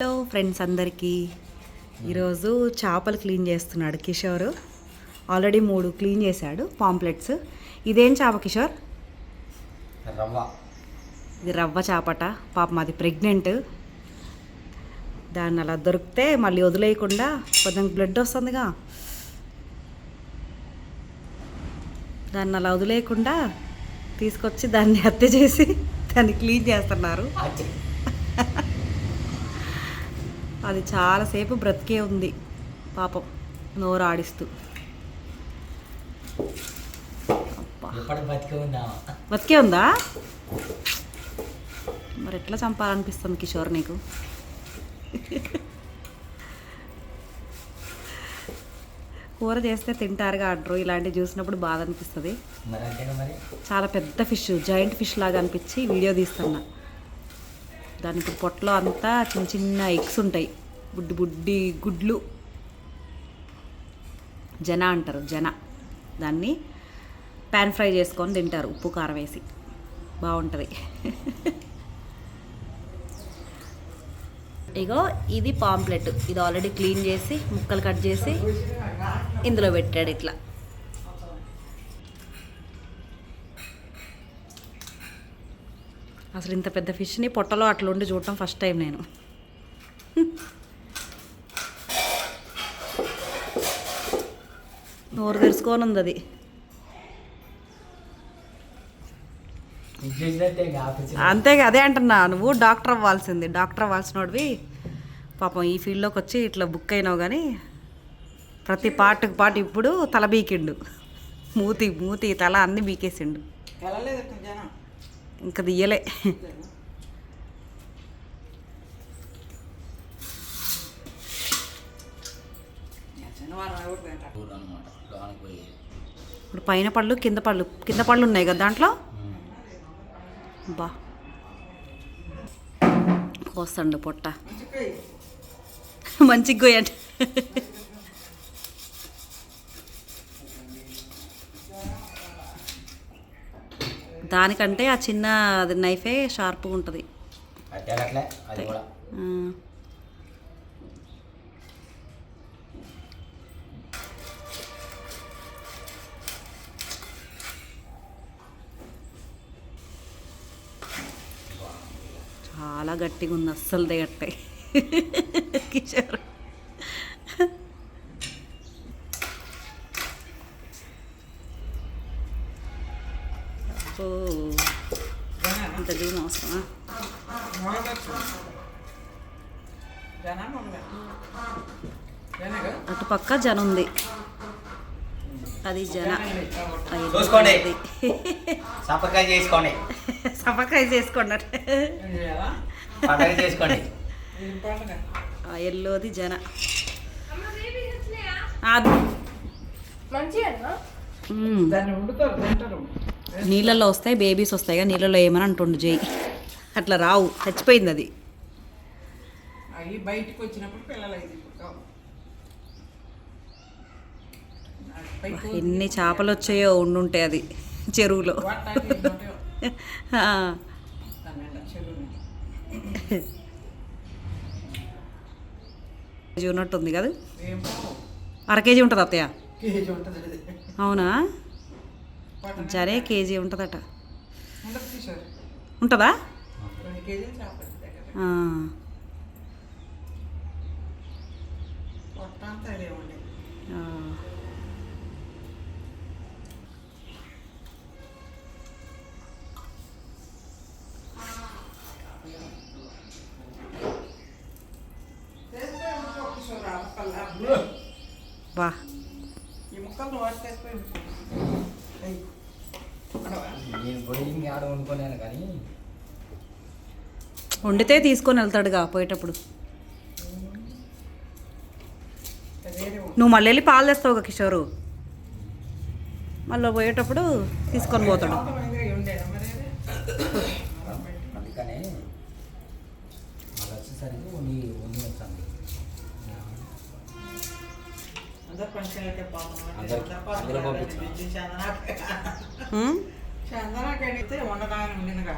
Hello friends అందరికీ ఈరోజు చేపలు క్లీన్ చేస్తున్నాడు కిషోర్. ఆల్రెడీ 3 క్లీన్ చేశాడు పాంప్లెట్స్. ఇదేం చేప కిషోర్? రవ్వ. ఇది రవ్వ చేపట. పాపం అది ప్రెగ్నెంట్. దాన్ని అలా దొరికితే మళ్ళీ వదిలేయకుండా, కొంచెం బ్లడ్ వస్తుందిగా, దాన్ని అలా వదిలేయకుండా తీసుకొచ్చి దాన్ని హత్య చేసి దాన్ని క్లీన్ చేస్తున్నారు. అది చాలాసేపు బ్రతికే ఉంది పాపం, నోరు ఆడిస్తూ. బతికే ఉందా? మరి ఎట్లా చంపాలనిపిస్తుంది కిషోర్ నీకు? కూర చేస్తే తింటారుగా అంటారు, ఇలాంటివి చూసినప్పుడు బాధ అనిపిస్తుంది. చాలా పెద్ద ఫిష్, జాయింట్ ఫిష్ లాగా అనిపించి వీడియో తీస్తున్నా. దానికి పొట్టలో అంతా చిన్న చిన్న ఎగ్స్ ఉంటాయి, బుడ్డి బుడ్డి గుడ్లు. జన అంటారు, జన. దాన్ని పాన్ ఫ్రై చేసుకొని తింటారు, ఉప్పు కారం వేసి. బాగుంటుంది. ఇగో ఇది పాంప్లెట్. ఇది ఆల్రెడీ క్లీన్ చేసి ముక్కలు కట్ చేసి ఇందులో పెట్టాడు ఇట్లా. అసలు ఇంత పెద్ద ఫిష్ని పొట్టలో అట్లా ఉండి చూడటం ఫస్ట్ టైం నేను. నోరు తెరుచుకొని ఉంది అది. అంతేగా, అదే అంటున్నా, నువ్వు డాక్టర్ అవ్వాల్సింది. డాక్టర్ అవ్వాల్సినోడివి. పాపం ఈ ఫీల్డ్లోకి వచ్చి ఇట్లా బుక్ అయినావు, కానీ ప్రతి పార్ట్కి పాటు ఇప్పుడు తల బీకిండు. మూతి తల అన్నీ బీకేసిండు. ఇంకా దియ్యలే. ఇప్పుడు పైన పళ్ళు కింద పళ్ళు ఉన్నాయి కదా దాంట్లో. బా కోస్తండు పొట్ట. మంచిగా గోయండి. దానికంటే ఆ చిన్న అది నైఫే షార్ప్గా ఉంటుంది. చాలా గట్టిగా ఉంది, అస్సలు దిగట్టే కిషోర్. ఇంత జూమ్ అవసరమా? అటు పక్క జన ఉంది, అది జన. సపకాయ చేసుకోండి ఎల్లోది జన. నీళ్ళల్లో వస్తాయి, బేబీస్ వస్తాయి. నీళ్ళలో ఏమని అంటుండు జై. అట్లా రావు, చచ్చిపోయింది అది. బయటకు వచ్చినప్పుడు పిల్లలు ఎన్ని చేపలు వచ్చాయో ఉండుంటాయి అది చెరువులో. కేజీ ఉన్నట్టుంది కదా? 1/2 కేజీ ఉంటుంది అత్తయ్య. అవునా? జరే కేజీ ఉంటుందట. ఉంటుందా? బా వండితే తీసుకొని వెళ్తాడుగా పోయేటప్పుడు. నువ్వు మళ్ళీ వెళ్ళి పాలు తెస్తావుగా కిషోరు, మళ్ళీ పోయేటప్పుడు తీసుకొని పోతాడు. చందనాకడితే ఉండగానే ఉండినగా